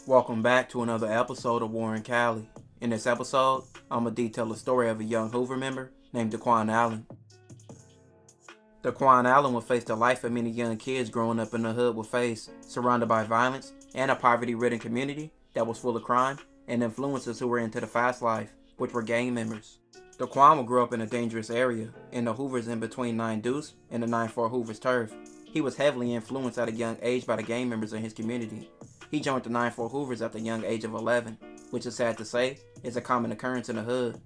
Welcome back to another episode of Warren Cali. In this episode, I'm going to detail the story of a young Hoover member named D.Allen. D.Allen would face the life of many young kids growing up in the hood would face, surrounded by violence and a poverty-ridden community that was full of crime and influences who were into the fast life, which were gang members. D.Allen grew up in a dangerous area, in the Hoovers in between 9 Deuce and the 9-4 Hoovers turf. He was heavily influenced at a young age by the gang members in his community. He joined the 9-4 Hoovers at the young age of 11, which is sad to say, is a common occurrence in the hood.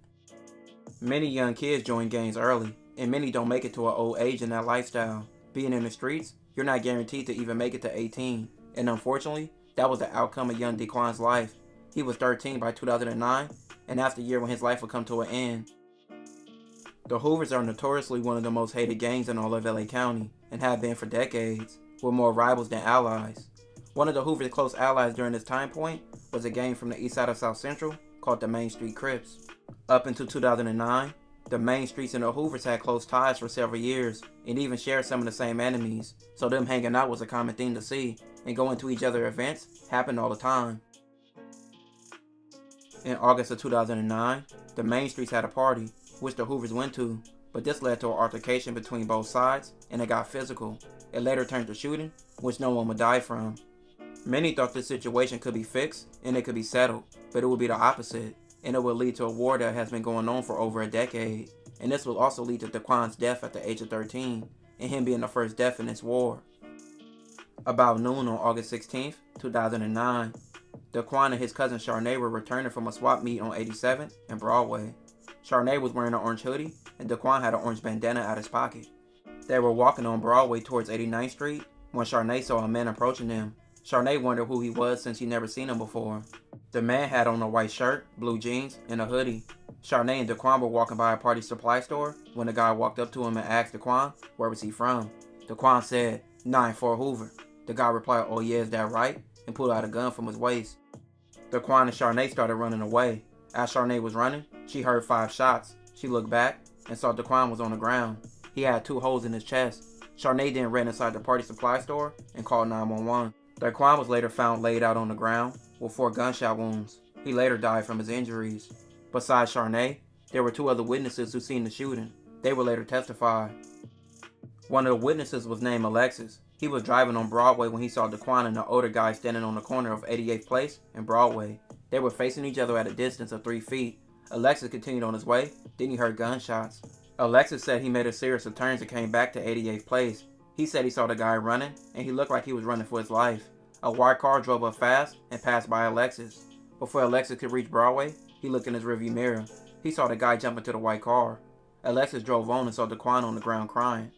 Many young kids join gangs early, and many don't make it to an old age in that lifestyle. Being in the streets, you're not guaranteed to even make it to 18, and unfortunately, that was the outcome of young D.Allen's life. He was 13 by 2009, and that's the year when his life would come to an end. The Hoovers are notoriously one of the most hated gangs in all of LA County, and have been for decades, with more rivals than allies. One of the Hoovers' close allies during this time point was a gang from the east side of South Central called the Main Street Crips. Up until 2009, the Main Streets and the Hoovers had close ties for several years and even shared some of the same enemies, so them hanging out was a common thing to see, and going to each other's events happened all the time. In August of 2009, the Main Streets had a party, which the Hoovers went to, but this led to an altercation between both sides and it got physical. It later turned to shooting, which no one would die from. Many thought this situation could be fixed and it could be settled, but it would be the opposite, and it would lead to a war that has been going on for over a decade, and this will also lead to D.Allen's death at the age of 13, and him being the first death in this war. About noon on August 16th, 2009, D.Allen and his cousin Charnay were returning from a swap meet on 87th and Broadway. Charnay was wearing an orange hoodie, and D.Allen had an orange bandana out his pocket. They were walking on Broadway towards 89th Street when Charnay saw a man approaching them. Charnay wondered who he was since he never seen him before. The man had on a white shirt, blue jeans, and a hoodie. Charnay and D.Allen were walking by a party supply store when the guy walked up to him and asked D.Allen where was he from. D.Allen said, 9-4 Hoover. The guy replied, "Oh yeah, is that right?" and pulled out a gun from his waist. D.Allen and Charnay started running away. As Charnay was running, she heard 5 shots. She looked back and saw D.Allen was on the ground. He had 2 holes in his chest. Charnay then ran inside the party supply store and called 911. D.Allen was later found laid out on the ground with 4 gunshot wounds. He later died from his injuries. Besides Charnay, there were 2 other witnesses who seen the shooting. They would later testify. One of the witnesses was named Alexis. He was driving on Broadway when he saw D.Allen and the older guy standing on the corner of 88th Place and Broadway. They were facing each other at a distance of 3 feet. Alexis continued on his way, then he heard gunshots. Alexis said he made a series of turns and came back to 88th Place. He said he saw the guy running, and he looked like he was running for his life. A white car drove up fast and passed by Alexis. Before Alexis could reach Broadway, he looked in his rearview mirror. He saw the guy jump into the white car. Alexis drove on and saw D.Allen on the ground crying.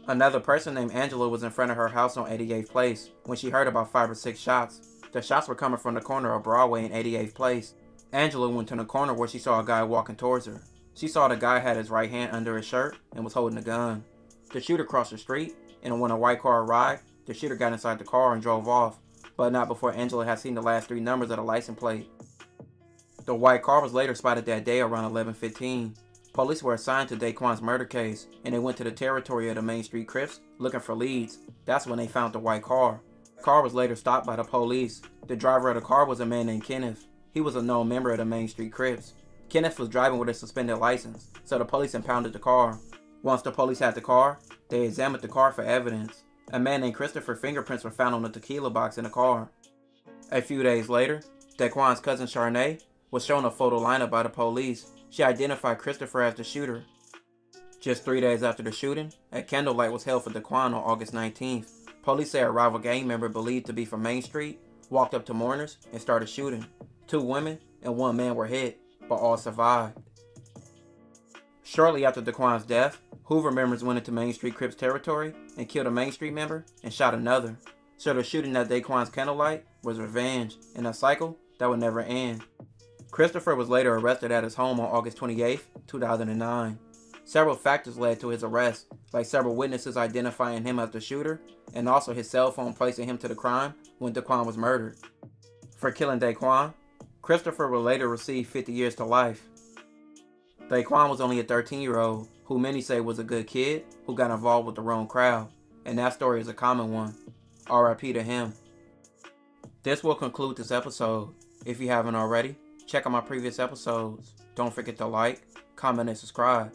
Another person named Angela was in front of her house on 88th Place when she heard about 5 or 6 shots. The shots were coming from the corner of Broadway and 88th Place. Angela went to the corner where she saw a guy walking towards her. She saw the guy had his right hand under his shirt and was holding a gun. The shooter crossed the street, and when a white car arrived, the shooter got inside the car and drove off, but not before Angela had seen the last 3 numbers of the license plate. The white car was later spotted that day around 11:15. Police were assigned to D.Allen's murder case, and they went to the territory of the Main Street Crips looking for leads. That's when they found the white car. The car was later stopped by the police. The driver of the car was a man named Kenneth. He was a known member of the Main Street Crips. Kenneth was driving with a suspended license, so the police impounded the car. Once the police had the car, they examined the car for evidence. A man named Christopher's fingerprints were found on the tequila box in the car. A few days later, D.Allen's cousin Charnay was shown a photo lineup by the police. She identified Christopher as the shooter. Just 3 days after the shooting, a candlelight was held for D.Allen on August 19th. Police say a rival gang member believed to be from Main Street walked up to mourners and started shooting. 2 women and 1 man were hit, but all survived. Shortly after D.Allen's death, Hoover members went into Main Street Crips territory and killed a Main Street member and shot another. So the shooting at D.Allen's candlelight was revenge in a cycle that would never end. Christopher was later arrested at his home on August 28, 2009. Several factors led to his arrest, like several witnesses identifying him as the shooter, and also his cell phone placing him to the crime when D.Allen was murdered. For killing D.Allen, Christopher will later receive 50 years to life. D.Allen was only a 13-year-old, who many say was a good kid who got involved with the wrong crowd, and that story is a common one. R.I.P to him. This will conclude this episode. If you haven't already, check out my previous episodes. Don't forget to like, comment, and subscribe.